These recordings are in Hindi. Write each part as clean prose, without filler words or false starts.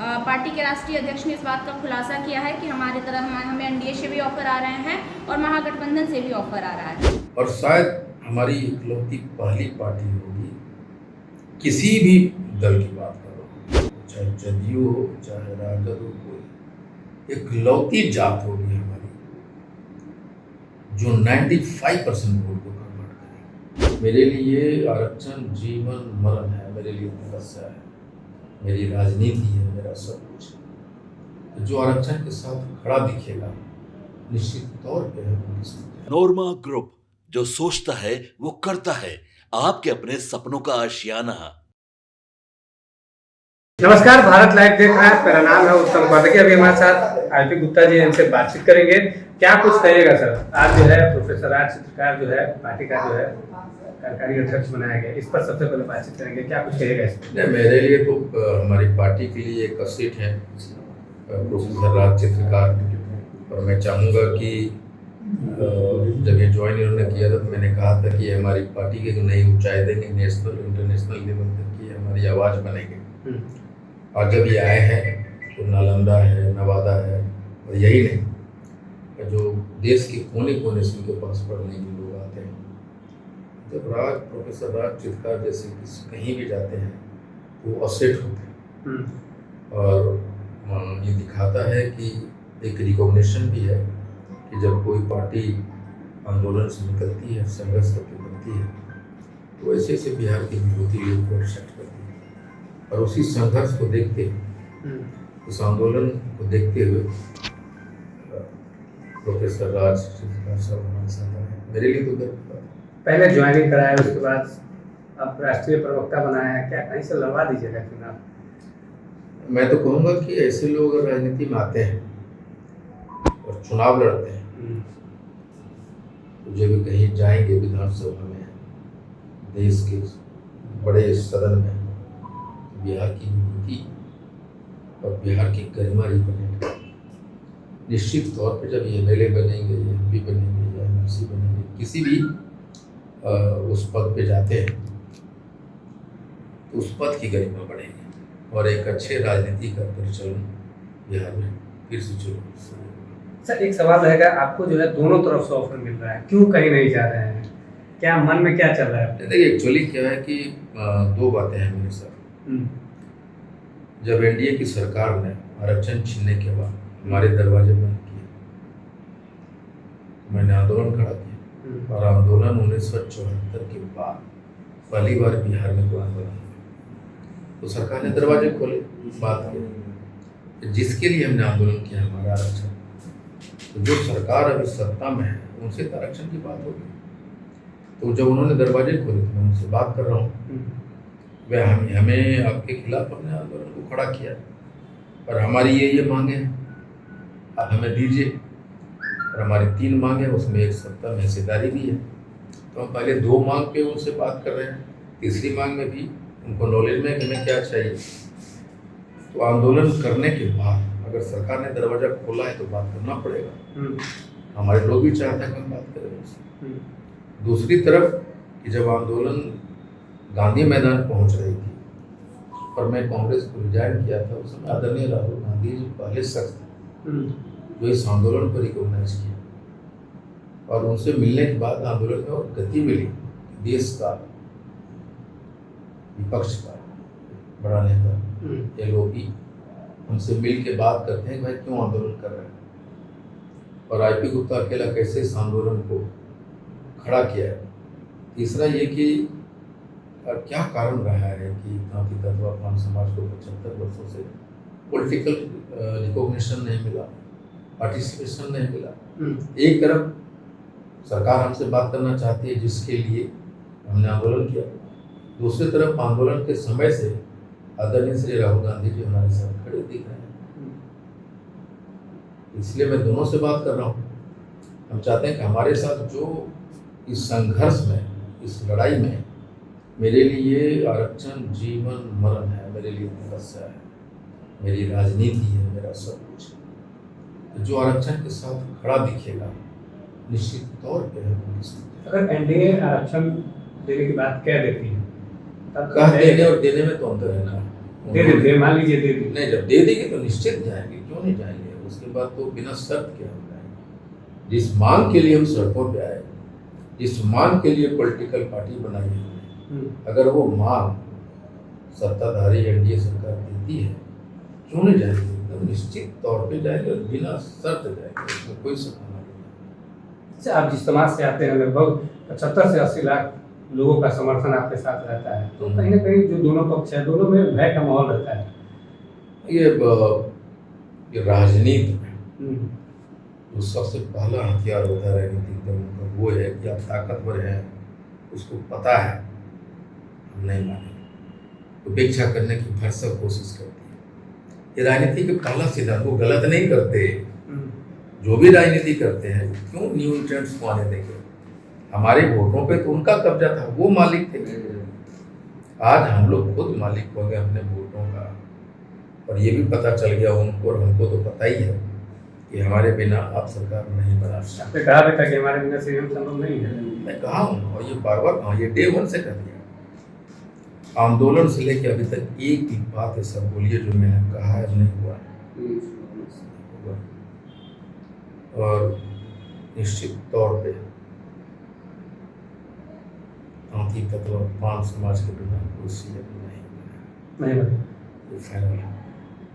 पार्टी के राष्ट्रीय अध्यक्ष ने इस बात का खुलासा किया है कि हमारे तरह हमें एनडीए से भी ऑफर आ रहे हैं और महागठबंधन से भी ऑफर आ रहा है और शायद हमारी इकलौती पहली पार्टी होगी, किसी भी दल की बात करो, चाहे जदयू हो चाहे राजद हो, कोई इकलौती जात होगी हमारी जो 95% वोट को कन्वर्ट करेगी। मेरे लिए आरक्षण जीवन मरण है, मेरे लिए तपस्या है, मेरी राजनीति है, मेरा सब कुछ है। तो जो आरक्षण के साथ खड़ा दिखेगा निश्चित तौर पे है। नोरमा ग्रुप, जो सोचता है वो करता है। आपके अपने सपनों का आशियाना। नमस्कार, भारत लाइव देख रहे हैं। मेरा नाम है उत्तम पाठक। अभी हमारे साथ आईपी गुप्ता जी, इनसे बातचीत करेंगे। क्या कुछ कहिएगा सर? आज जो है प्रोफेसर राज चित्रकार जो है पार्टी का जो है कार्यकारी अध्यक्ष बनाया गया, इस पर सबसे पहले बातचीत करेंगे। क्या कुछ कहिएगा इस पर? मेरे लिए तो हमारी पार्टी के लिए एक असेट है प्रोफेसर राज चित्रकार, और मैं चाहूँगा कि जब ये ज्वाइन इन्होंने किया था तो मैंने कहा था कि हमारी पार्टी के जो नई ऊंचाई देंगे, नेशनल इंटरनेशनल लेवल तक की हमारी आवाज़ बनेंगे। और जब ये आए हैं तो नालंदा है, नवादा है, और यही नहीं, जो देश के कोने कोने से उनके पास पढ़ने के लोग आते हैं। जब प्रोफेसर राज चित्रकार जैसे कहीं भी जाते हैं तो वो असेट होते हैं, और ये दिखाता है कि एक रिकॉग्निशन भी है कि जब कोई पार्टी आंदोलन से निकलती है, संघर्ष करके बनती है, तो ऐसे ऐसे बिहार के विरोधी लोग को एक्सेप्ट करती है। और उसी संघर्ष को देखते, उस आंदोलन को देखते हुए प्रोफेसर राज चित्रकार साहब हमारे साथ आए। मेरे लिए तो गर्व है। पहले ज्वाइनिंग कराया, उसके बाद आप राष्ट्रीय प्रवक्ता बनाया है। क्या कहीं से लड़वा दीजिएगा चुनाव? मैं तो कहूँगा कि ऐसे लोग अगर राजनीति में आते हैं और चुनाव लड़ते हैं तो जब कहीं जाएंगे विधानसभा में, देश के बड़े सदन में, बिहार की विभूति और बिहार की गरिमा रिप्रेजेंट करेंगे। निश्चित तौर पे जब ये एमएलए बनेंगे, ये एमपी बनेंगे या एमएलसी बनेंगे, किसी भी उस पद पे जाते हैं तो उस पद की गरिमा बढ़ेगी और एक अच्छे राजनीति का परिचालन बिहार में फिर से शुरू। सर, एक सवाल रहेगा, आपको जो है दोनों तरफ से ऑफर मिल रहा है, क्यों कहीं नहीं जा रहे हैं? क्या मन में क्या चल रहा है? देखिए, एक्चुअली क्या है कि दो बातें हैं मेरे साथ। जब एनडीए की सरकार ने आरक्षण छीनने के बाद हमारे दरवाजे बंद किए, मैंने आंदोलन खड़ा किया, और आंदोलन 1974 के बाद पहली बार बिहार में कोई आंदोलन हुआ तो सरकार ने दरवाजे खोले, बात की जिसके लिए हमने आंदोलन किया, हमारा आरक्षण। तो जो सरकार अभी सत्ता में है उनसे आरक्षण की बात होगी, तो जब उन्होंने दरवाजे खोले तो मैं उनसे बात कर रहा हूँ। वह हमें आपके खिलाफ अपने आंदोलन को खड़ा किया और हमारी ये मांगे हैं, आप हमें दीजिए। और हमारी 3 मांगे हैं, उसमें एक सत्ता में हिस्सेदारी भी है। तो हम पहले 2 मांग पे उनसे बात कर रहे हैं, तीसरी मांग में भी उनको नॉलेज में कि हमें क्या चाहिए। तो आंदोलन करने के बाद अगर सरकार ने दरवाजा खोला है तो बात करना पड़ेगा। हमारे लोग भी चाहते हैं कि हम बात करें उससे। दूसरी तरफ कि जब आंदोलन गांधी मैदान पहुंच रही थी और मैं कांग्रेस को रिजाइन किया था, उस समय आदरणीय राहुल गांधी जी पहले शख्स थे जो इस आंदोलन को रिकॉग्नाइज किया, और उनसे मिलने के बाद आंदोलन में और गति मिली। देश का विपक्ष का बड़ा नेता एलओपी हमसे मिल के बात करते हैं, भाई क्यों आंदोलन कर रहे हैं, और आईपी गुप्ता अकेला कैसे इस आंदोलन को खड़ा किया है। तीसरा ये कि क्या कारण रहा है कि गांधी तत्व पान समाज को 75 वर्षों से पॉलिटिकल रिकॉग्निशन नहीं मिला, पार्टिसिपेशन नहीं मिला। एक तरफ सरकार हमसे बात करना चाहती है जिसके लिए हमने आंदोलन किया, दूसरी तरफ आंदोलन के समय से आदरणीय श्री राहुल गांधी जी हमारे साथ खड़े दिख रहे हैं। इसलिए मैं दोनों से बात कर रहा हूँ। हम चाहते हैं कि हमारे साथ जो इस संघर्ष में, इस लड़ाई में, मेरे लिए आरक्षण जीवन मरण है, मेरे लिए तपस्या है, मेरी राजनीति है, मेरा सब कुछ है। तो जो आरक्षण के साथ खड़ा दिखेगा निश्चित तौर पे है। अगर एनडीए आरक्षण देने की बात कह देती है, कह देने और देने में तो अंतर है ना। दे देते, मान लीजिए दे दी, नहीं, जब दे देंगे तो निश्चित जाएंगे, क्यों नहीं जाएंगे। उसके बाद तो बिना शर्त के हम जाएंगे। जिस मांग के लिए हम सड़कों पे आए, जिस मांग के लिए पॉलिटिकल पार्टी बनाई है, अगर वो मांग सत्ताधारी एनडीए सरकार देती है, क्यों नहीं जाएंगे। एकदम निश्चित तौर पे जाएंगे और बिना शर्त जाएंगे, उसमें कोई शक नहीं। अच्छा, आप जिस समाज से आते हैं लगभग 75 से 80 लाख लोगों का समर्थन आपके साथ रहता है, तो कहीं ना कहीं जो दोनों पक्ष है, दोनों में भय का माहौल रहता है। ये राजनीति में जो सबसे पहला हथियार होता है राजनीतिक दलों का, वो है कि आप ताकतवर हैं, उसको पता है हम नहीं मानेंगे, उपेक्षा करने की भरसक कोशिश करती है। ये राजनीति के पहला सिद्धांत, वो गलत नहीं करते। जो भी राजनीति करते हैं, क्यों न्यू इंट्रेंट्स को आने देंगे। हमारे वोटों पे तो उनका कब्जा था, वो मालिक थे। आज हम लोग खुद मालिक हो गए अपने वोटों का, और ये भी पता चल गया उनको, और हमको तो पता ही है कि हमारे बिना आप सरकार नहीं बना सकते। आपने कहा भी था कि हमारे बिना सीएम संभव नहीं है। मैं कहा हूँ, और ये बार बार कहा, ये डे 1 से कर दिया। आंदोलन से लेके अभी तक एक ही बात है, सब बोलिए जो मैंने कहा है नहीं हुआ। और निश्चित तौर पे आंधी तत्व पान समाज के बिना कोई सीएम नहीं बने। ये फाइनल है।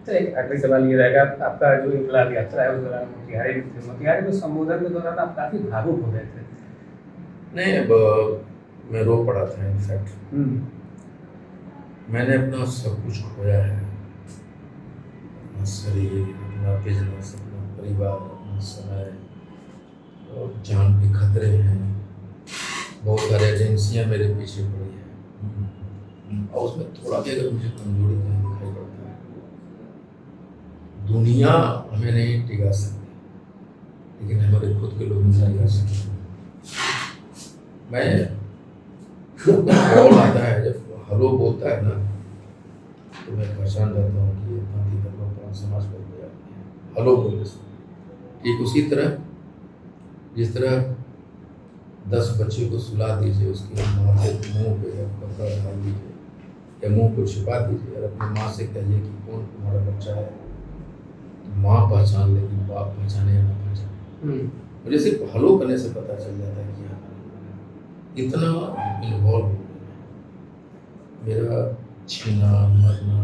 तो एक आखिरी सवाल ये रहेगा, आपका जो इनकलाब यात्रा है उस दौरान मोतिहारी में थे, मोतिहारी में संबोधन के दौरान आप काफी भावुक हो गए थे। नहीं, अब मैं रो पड़ा था। इनफैक्ट मैंने अपना सब कुछ खोया है, अपना शरीर, अपना बिजनेस, अपना परिवार, अपना समय, और जान के खतरे हैं। बहुत सारे एजेंसियां मेरे पीछे पड़ी हैं, और उसमें थोड़ा भी अगर मुझे कमजोरी कहीं दिखाई पड़ता है, दुनिया हमें नहीं टिका सकती, लेकिन हमारे खुद के लोग नहीं टिका सकते। मैं कॉल आता है, जब हेलो बोलता है ना, तो मैं पहचान जाता हूँ कि ये तांती तत्व समाज पर हो जाती है हेलो बोलने से। ठीक उसी तरह जिस तरह 10 बच्चे को सुला दीजिए, उसके माथे मुंह पे कपड़ा डाल दीजिए या मुंह को छिपा दीजिए, और अपनी माँ से कहिए कि कौन तुम्हारा बच्चा है, तो माँ पहचान लेगी, बाप पहचाने या ना पहचाने। मुझे सिर्फ हेलो करने से पता चल जाता है कि हाँ, इतना इन्वॉल्व हो गया। मेरा छीना मरना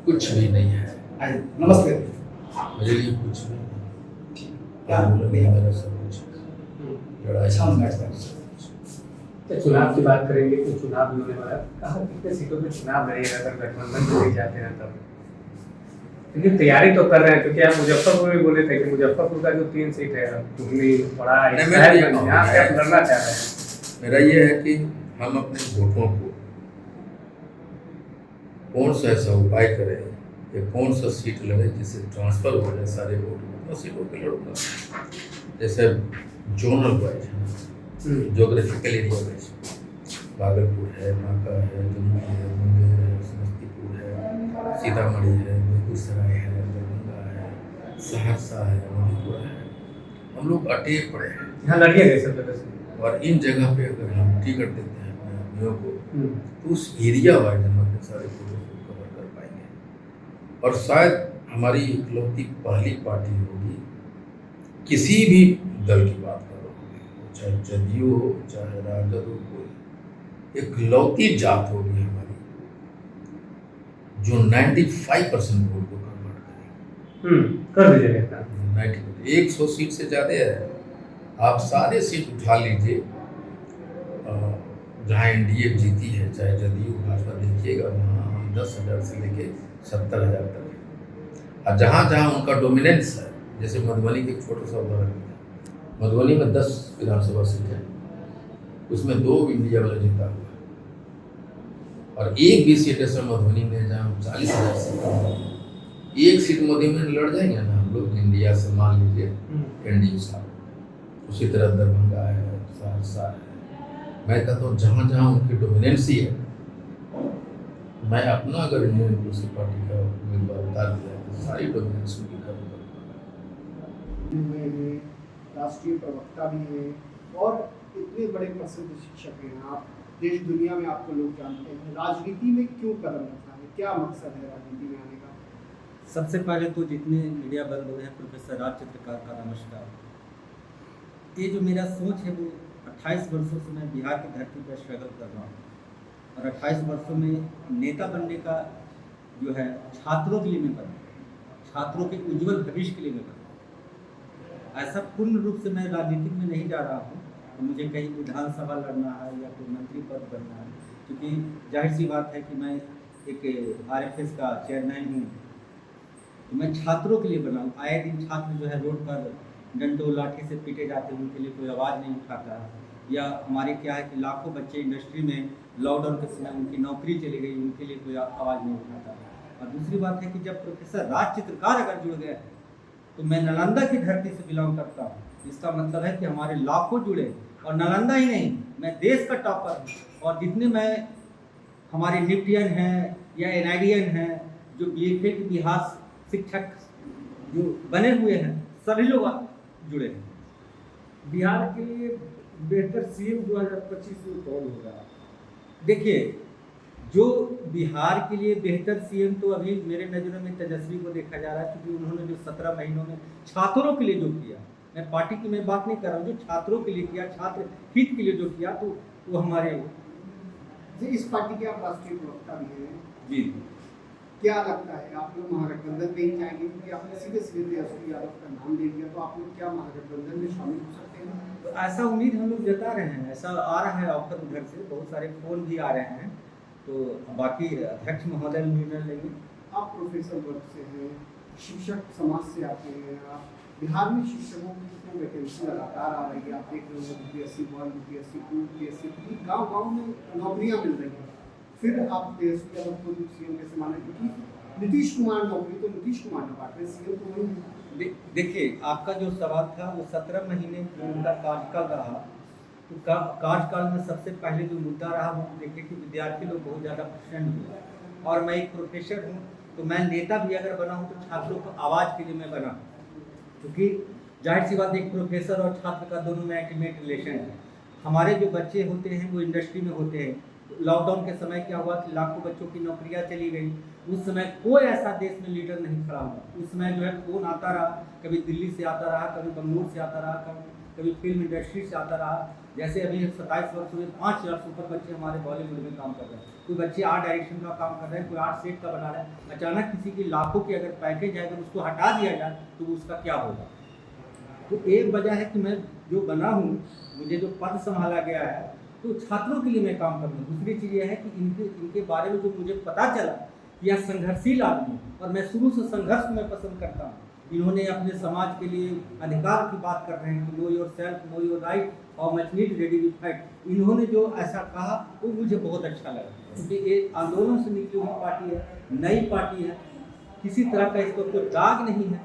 कुछ भी नहीं है। नमस्ते। मेरे लिए कुछ भी नहीं, मेरा सब कुछ लड़ाई। तो चुनाव की बात करेंगे तो चुनाव भी होने वाला है, कहाँ कितने सीटों पे चुनाव लड़ेगा अगर गठबंधन से नहीं जाते हैं तब? लेकिन तैयारी तो कर रहे हैं, क्योंकि आप मुजफ्फरपुर में बोले थे कि मुजफ्फरपुर का जो 3 सीट है, टुकली, बड़ा, यहाँ से आप लड़ना चाह रहे हैं। मेरा ये है कि हम अपने वोटों को कौन सा ऐसा उपाय करें या कौन सा सीट लड़े जिससे ट्रांसफर हो जाए सारे वोट, उतना सीटों पर लड़ूंगा। जैसे जोनल वाइज है, जोग्राफिकल एरिया वाइज, भागलपुर है, बांका है, जम्मू है, मुंगेर है, समस्तीपुर है, सीतामढ़ी है, बेगूसराय है, दरभंगा है, सहरसा है, मधेपुरा है। हम लोग अटे पड़े हैं, यहाँ लड़िए सब जगह से। और इन जगह पे अगर हम टिकट देते हैं अपने आदमियों को, तो उस एरिया वाइज हम अपने सारे को कवर कर पाएंगे। और शायद हमारी इकलौती पहली पार्टी होगी, किसी भी दल की बात करो, चाहे जदयू हो, चाहे राजद हो, कोई इकलौती जात होगी हमारी जो 95% वोट को कन्वर्ट करेगी। कर दीजिएगा 90, 100 सीट से ज़्यादा है। आप सारे सीट उठा लीजिए, जहाँ एनडीए जीती है, चाहे जदयू भाजपा, देखिएगा वहाँ हम 10,000 से लेके 70,000 तक है। और जहाँ जहाँ उनका डोमिनेंस है, जैसे मधुबनी के एक छोटा सा उदाहरण है, मधुबनी में 10 विधानसभा सीट है, उसमें 2 इंडिया वाला जीता हुआ है, और एक भी सीट ऐसा मधुबनी में जहाँ 40,000 सीट, एक सीट मधुबनी में लड़ जाएंगे ना हम लोग इंडिया से, मान लीजिए एनडीए साहब। उसी तरह दरभंगा है, सहरसा है। मैं कहता हूँ जहाँ जहाँ उनकी डोमिनेंसी है, मैं अपना अगर इंडियन इंक्लूसिव पार्टी का उम्मीदवार उतार दिया तो सारी डोमिनेंस उनकी खत्म राष्ट्रीय प्रवक्ता भी हैं और इतने बड़े प्रसिद्ध शिक्षक हैं आप, देश दुनिया में आपको लोग जानते हैं, राजनीति में क्यों कदम रखा है, क्या मकसद है राजनीति में आने का? सबसे पहले तो जितने मीडिया बंधु हैं, प्रोफेसर राज चित्रकार का नमस्कार। ये जो मेरा सोच है वो 28 वर्षों से मैं बिहार की धरती पर स्ट्रगल कर रहा हूँ और 28 वर्षों में नेता बनने का जो है छात्रों के लिए मैं बना, छात्रों के उज्जवल भविष्य के लिए मैं बना। ऐसा पूर्ण रूप से मैं राजनीति में नहीं जा रहा हूँ तो मुझे कहीं विधानसभा लड़ना है या कोई मंत्री पद बनना है, क्योंकि जाहिर सी बात है कि मैं एक RFS का चेयरमैन हूँ, तो मैं छात्रों के लिए बना हूँ। आए दिन छात्र जो है रोड पर डंडों लाठी से पीटे जाते हैं, उनके लिए कोई आवाज़ नहीं उठाता है। या हमारे क्या है कि लाखों बच्चे इंडस्ट्री में लॉकडाउन के समय उनकी नौकरी चली गई, उनके लिए कोई आवाज़ नहीं उठाता। और दूसरी बात है कि जब प्रोफेसर राज चित्रकार अगर जुड़ गए तो मैं नालंदा की धरती से बिलोंग करता हूँ, इसका मतलब है कि हमारे लाखों जुड़े, और नालंदा ही नहीं, मैं देश का टॉपर हूँ। और जितने मैं हमारे निफ्टियन हैं या NIDN हैं, जो BFA के इतिहास शिक्षक जो बने हुए हैं, सभी लोग जुड़े हैं। बिहार के लिए बेहतर CM 2025 में कौन होगा? देखिए, जो बिहार के लिए बेहतर CM तो अभी मेरे नज़रों में तेजस्वी को देखा जा रहा है, क्योंकि उन्होंने जो 17 महीनों में छात्रों के लिए जो किया, मैं पार्टी की मैं बात नहीं कर रहा हूँ, जो छात्रों के लिए किया, छात्र हित के लिए जो किया, तो वो हमारे इस पार्टी के आप राष्ट्रीय प्रवक्ता भी हैं, जी। क्या लगता है आप लोग महागठबंधन में ही जाएंगे? क्योंकि आपने सीधे तेजस्वी यादव का नाम दे दिया, तो आप लोग क्या महागठबंधन में शामिल हो सकते हैं? तो ऐसा उम्मीद हम लोग जता रहे हैं, ऐसा आ रहा है ऑफर उधर से, बहुत सारे फोन भी आ रहे हैं, तो बाकी अध्यक्ष महोदय निर्णय लेंगे। आप प्रोफेसर वर्ग से हैं, शिक्षक समाज से आते हैं, आप बिहार में शिक्षकों की तो वैकेंसी लगातार आ रही है, आप देख रहे हो UPSC 1, UPSC 2, UPSC 3, गाँव में नौकरियाँ मिल रही हैं। फिर आप तेजस्वी यादव को CM कैसे माने? क्योंकि नीतीश कुमार नौकरी तो नीतीश कुमार ने बांटे, CM तो वही। देखिए, आपका जो सवाल था वो 17 महीने जो उनका कार्यकाल रहा, तो कार्यकाल में सबसे पहले जो मुद्दा रहा वो देखिए कि विद्यार्थी लोग बहुत ज़्यादा प्रसन्न हुए, और मैं एक प्रोफेसर हूँ, तो मैं नेता भी अगर बना हूँ तो छात्रों को आवाज़ के लिए मैं बना, क्योंकि जाहिर सी बात एक प्रोफेसर और छात्र का दोनों में अल्टीमेट रिलेशन है। हमारे जो बच्चे होते हैं वो इंडस्ट्री में होते हैं। लॉकडाउन के समय क्या हुआ कि लाखों बच्चों की नौकरियां चली गई, उस समय कोई ऐसा देश में लीडर नहीं खड़ा हुआ। उस समय जो है फोन आता रहा, कभी दिल्ली से आता रहा, कभी बंगलुरु से आता रहा, कभी फिल्म इंडस्ट्री से आता रहा। जैसे अभी 27 वर्ष में 5,000 सुपर बच्चे हमारे बॉलीवुड में काम कर रहे हैं, कोई बच्चे आर्ट डायरेक्शन का काम कर रहे हैं, कोई आर्ट सेट का बना रहे हैं। अचानक किसी की लाखों की अगर पैकेज है, अगर उसको हटा दिया जाए तो उसका क्या होगा? तो एक वजह है कि मैं जो बना हूँ, मुझे जो पद संभाला गया है, तो छात्रों के लिए मैं काम कर रहा हूँ। दूसरी चीज़ यह है कि इनके बारे में जो मुझे पता चला कि यह संघर्षशील आदमी, और मैं शुरू से संघर्ष को मैं पसंद करता हूँ। इन्होंने अपने समाज के लिए अधिकार की बात कर रहे हैं कि know yourself, know your right और much need ready with fight. इन्होंने जो ऐसा कहा वो मुझे बहुत अच्छा लगा, क्योंकि ये आंदोलन से निकली हुई पार्टी है, नई पार्टी है, किसी तरह का इसको कोई दाग नहीं है।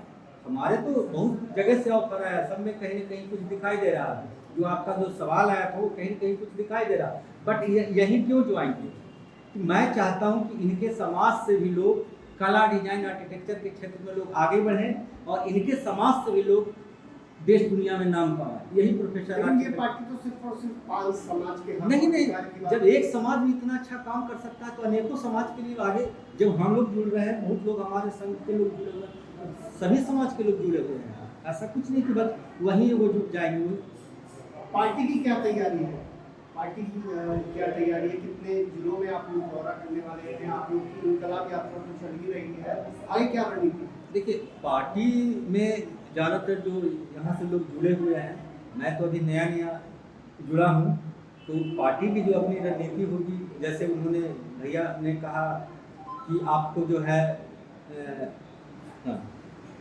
हमारे तो बहुत जगह से ऑफर आया, सब में कहीं ना कहीं कुछ दिखाई दे रहा है। जो आपका जो सवाल आया था वो कहीं ना कहीं कुछ दिखाई दे रहा है, बट यही क्यों ज्वाइन किया? तो मैं चाहता हूं कि इनके समाज से भी लोग कला, डिजाइन, आर्किटेक्चर के क्षेत्र में लोग आगे बढ़ें और इनके समाज से भी लोग देश दुनिया में नाम कमाएं। यही प्रोफेसर ये पार्टी तो सिर्फ और सिर्फ 5 समाज के नहीं, जब एक समाज भी इतना अच्छा काम कर सकता है तो अनेकों समाज के लिए आगे, जब हम लोग जुड़ रहे हैं, बहुत लोग हमारे संघ के लोग जुड़े हुए हैं, सभी समाज के लोग जुड़े हुए हैं। ऐसा कुछ नहीं कि बस वहीं वो जुट जाएंगे। पार्टी की क्या तैयारी है? पार्टी की क्या तैयारी है? कितने जिलों में आप लोग दौरा करने वाले हैं? आप लोग की इनकलाब यात्रा तो चल ही रही है, आगे क्या रणनीति? देखिए, पार्टी में ज़्यादातर जो यहाँ से लोग जुड़े हुए हैं, मैं तो अभी नया जुड़ा हूँ, तो पार्टी की जो अपनी रणनीति होगी, जैसे उन्होंने भैया ने कहा कि आपको जो है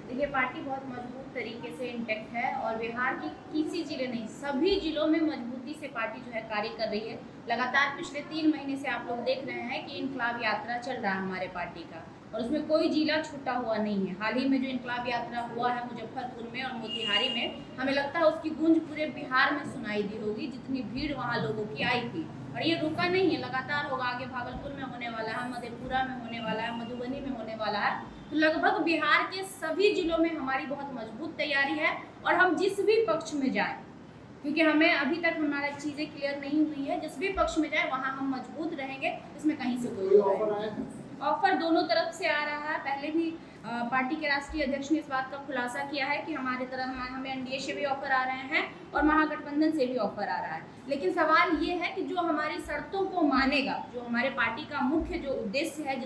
देखिए, पार्टी बहुत मजबूत तरीके से इंटैक्ट है और बिहार की किसी जिले नहीं, सभी जिलों में मजबूती से पार्टी जो है कार्य कर रही है। लगातार पिछले 3 महीने से आप लोग देख रहे हैं कि इनकलाब यात्रा चल रहा है हमारे पार्टी का, और उसमें कोई जिला छूटा हुआ नहीं है। हाल ही में जो इनकलाब यात्रा हुआ है मुजफ्फरपुर में और मोतिहारी में, हमें लगता है उसकी गूंज पूरे बिहार में सुनाई दी होगी, जितनी भीड़ वहाँ लोगों की आई थी। और ये रुका नहीं है, लगातार होगा, आगे भागलपुर में होने वाला है, मधेपुरा में होने वाला है, मधुबनी में होने वाला है। तो लगभग बिहार के सभी जिलों में हमारी बहुत मजबूत तैयारी है, और हम जिस भी पक्ष में जाएं, क्योंकि हमें अभी तक हमारा चीज़ें क्लियर नहीं हुई है। जिस भी पक्ष में जाए वहाँ हम मजबूत रहेंगे, इसमें कहीं से कोई ऑफर आया? ऑफर दोनों तरफ से आ रहा है। पहले भी पार्टी के राष्ट्रीय अध्यक्ष ने इस बात का खुलासा किया है कि हमारे तरह हमें एनडीए से भी ऑफर आ रहे हैं और महागठबंधन से भी ऑफर आ रहा है। लेकिन सवाल ये है कि जो हमारी शर्तों को मानेगा, जो हमारे पार्टी का मुख्य जो उद्देश्य है,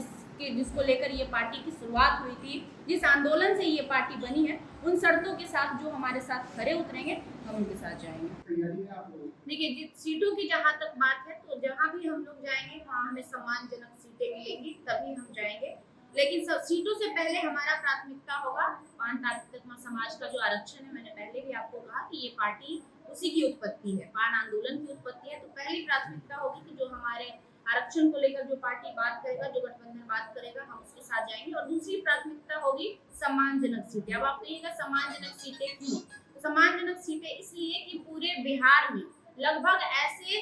जिसको लेकर ये पार्टी की शुरुआत हुई थी, जिस आंदोलन से ये पार्टी बनी है, उन शर्तों के साथ जो हमारे साथ खरे उतरेंगे हम उनके साथ जाएंगे। तैयारी है आप लोगों की? देखिए, सीटों की जहाँ तक बात है तो जहाँ भी हम लोग जाएंगे वहाँ हमें सम्मानजनक सीटें मिलेंगी, तभी हम जाएंगे। लेकिन सब सीटों से पहले हमारा प्राथमिकता होगा पान तत्मा समाज का जो आरक्षण है। मैंने पहले भी आपको कहा कि ये पार्टी उसी की उत्पत्ति है, पान आंदोलन की उत्पत्ति है। तो पहली प्राथमिकता होगी कि जो हमारे आरक्षण को लेकर जो पार्टी बात करेगा, जो गठबंधन बात करेगा, हम उसके साथ जाएंगे। और दूसरी प्राथमिकता होगी सम्मानजनक सीटें। अब आप कहिएगा सम्मानजनक सीटें क्यों? तो सम्मानजनक सीटें इसलिए कि पूरे बिहार में लगभग ऐसे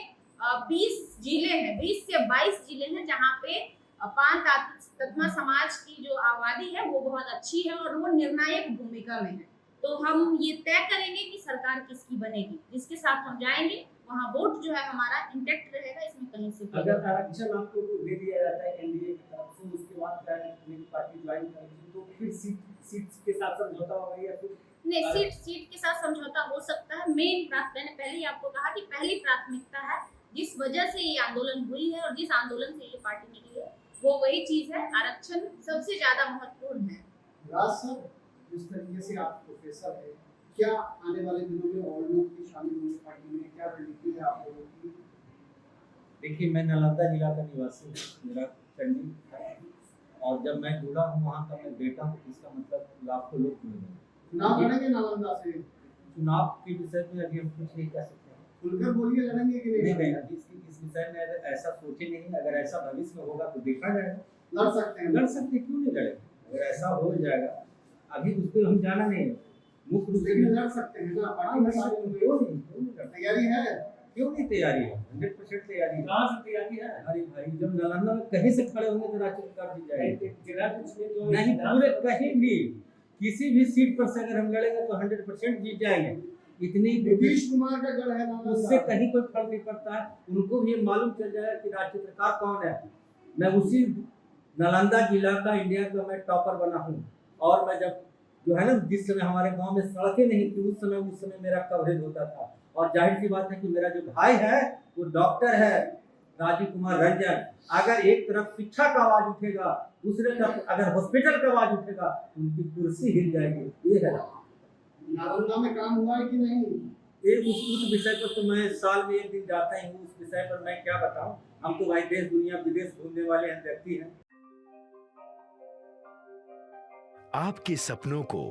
20 जिले हैं, 20 से 22 जिले हैं जहाँ पे पान तत्मा समाज की जो आबादी है वो बहुत अच्छी है और वो निर्णायक भूमिका में है। तो हम ये तय करेंगे कि सरकार किसकी बनेगी, जिसके साथ हम जाएंगे वहाँ वोट जो है हमारा इंटैक्ट रहेगा, इसमें कहीं से अगर आरक्षण आपको दे दिया जाता है एनडीए की तरफ से, उसके बाद पार्टी ज्वाइन करेगी तो फिर सीट के साथ समझौता होगा या फिर नहीं? सीट के साथ समझौता हो सकता है। मैंने पहले ही आपको कहा कि पहली प्राथमिकता है, जिस वजह से ये आंदोलन हुई है और जिस आंदोलन से ये पार्टी निकली है वो वही चीज है, आरक्षण सबसे ज्यादा महत्वपूर्ण है। राज सर, जिस तरीके से आप प्रोफेसर है, क्या आने वाले दिनों में और लोग भी शामिल होंगे पार्टी में? क्या रणनीति है आप लोगों की? देखिए, मैं नालंदा जिला का निवासी हूँ, मेरा चंडी है और जब मैं जुड़ा हूँ वहाँ का मैं बेटा हूँ, इसका मतलब लाखों लोग जुड़े हैं। चुनाव लड़ेंगे नालंदा से? चुनाव के विषय में अभी हम कुछ नहीं कह सकते हैं। खुलकर बोलिए, लड़ेंगे कि नहीं? नहीं, इस विषय में अगर ऐसा सोचे नहीं, अगर ऐसा भविष्य में होगा तो देखा जाएगा। लड़ सकते हैं? लड़ सकते, क्यों नहीं लड़ेंगे? अगर ऐसा हो जाएगा, अभी उस पर हम जाना नहीं है। मुख्य रूप से लड़ सकते हैं ना, पार्टी में शामिल होंगे। क्यों नहीं? तैयारी है? क्यों नहीं तैयारी है? 100% तैयारी है। कहाँ से तैयारी है? अरे भाई, जब नालंदा में कहीं से खड़े होंगे तो राज्य सरकार जीत जाएगी। नहीं, पूरे कहीं भी किसी भी सीट पर से अगर हम लड़ेंगे तो 100% जीत जाएंगे। इतनी नीतीश कुमार का गढ़ है नालंदा, उससे कहीं कोई फर्क नहीं पड़ता है। उनको भी ये मालूम चल जाएगा कि राज्य सरकार कौन है। मैं उसी नालंदा जिला का इंडिया का मैं टॉपर बना हूँ और मैं जब जो है ना, जिस समय हमारे गांव में सड़कें नहीं थी उस समय मेरा कवरेज होता था। और जाहिर सी बात है कि मेरा जो भाई है वो डॉक्टर है, राजीव कुमार रंजन। अगर एक तरफ शिक्षा का आवाज उठेगा, दूसरे तरफ अगर हॉस्पिटल का आवाज उठेगा, उनकी कुर्सी हिल जाएगी। ये है नालंदा में काम हुआ है कि नहीं? उस विषय पर तो मैं साल में एक दिन जाता ही हूँ। उस विषय पर मैं क्या बताऊं, हम तो भाई देश दुनिया विदेश घूमने वाले हैं व्यक्ति हैं। आपके सपनों को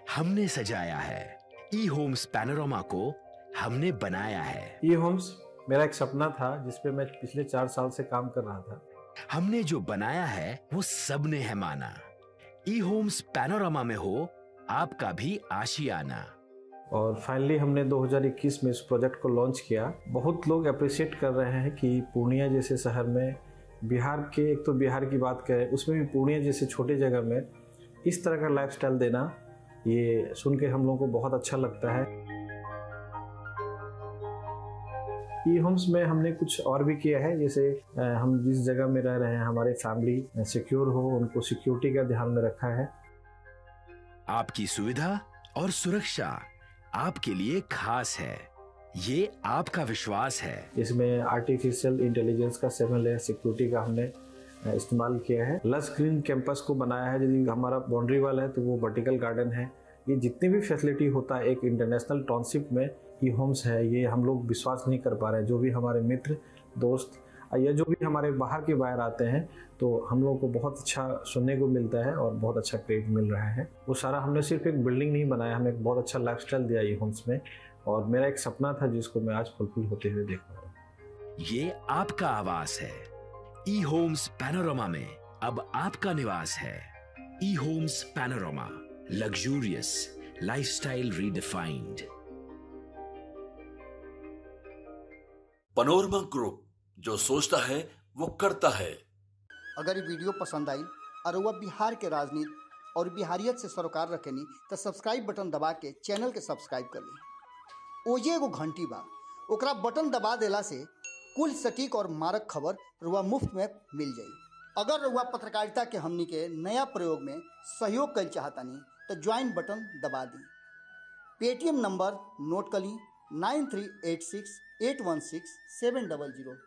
हमने सजाया है, ई होम्स पैनोरमा को हमने बनाया है। ई होम्स मेरा एक सपना था जिस पे मैं पिछले 4 साल से काम कर रहा था। हमने जो बनाया है वो सबने है माना। ई होम्स पैनोरमा में हो आपका भी आशियाना। और फाइनली हमने 2021 में इस प्रोजेक्ट को लॉन्च किया। बहुत लोग अप्रिशिएट कर रहे हैं कि पूर्णिया जैसे शहर में, बिहार के, एक तो बिहार की बात करें उसमें भी पूर्णिया जैसे छोटे जगह में इस तरह का लाइफस्टाइल देना, ये सुन के हम लोगों को बहुत अच्छा लगता है। ई होम्स में हमने कुछ और भी किया है, जैसे हम जिस जगह में रह रहे हैं हमारे फैमिली सिक्योर हो, उनको सिक्योरिटी का ध्यान में रखा है। आपकी सुविधा और सुरक्षा आपके लिए खास है, ये आपका विश्वास है। इसमें आर्टिफिशियल इंटेलिजेंस का 7 लेयर सिक्योरिटी का हमने इस्तेमाल किया है। लस ग्रीन कैंपस को बनाया है। यदि हमारा बाउंड्री वाल है तो वो वर्टिकल गार्डन है। ये जितनी भी फैसिलिटी होता है एक इंटरनेशनल टाउनशिप में ई होम्स है, ये हम लोग विश्वास नहीं कर पा रहे हैं। जो भी हमारे मित्र दोस्त या जो भी हमारे बाहर के बाहर आते हैं तो हम लोगों को बहुत अच्छा सुनने को मिलता है और बहुत अच्छा क्रेडिट मिल रहा है। वो सारा हमने सिर्फ एक बिल्डिंग नहीं बनाया, हमें एक बहुत अच्छा लाइफस्टाइल दिया ई होम्स में, और मेरा एक सपना था जिसको मैं आज फुलफिल होते हुए देख रहा हूँ। ये आपका आवास है। ई होम्स पैनोरमा में अब आपका निवास है। E Homes Panorama, luxurious lifestyle redefined. Panorama Group, जो सोचता है वो करता है। अगर ये वीडियो पसंद आई और वह बिहार के राजनीति और बिहारियत से सरोकार रखेनी तो सब्सक्राइब बटन दबा के चैनल के सब्सक्राइब कर ली। ओजे एगो घंटी बा, ओकरा बटन दबा देला से कुल सटीक और मारक खबर रुआ मुफ्त में मिल जाई। अगर रुआ पत्रकारिता के हमनी के नया प्रयोग में सहयोग कर चाहतानी तो ज्वाइन बटन दबा दी। पेटीएम नंबर नोट कर ली 9386816700।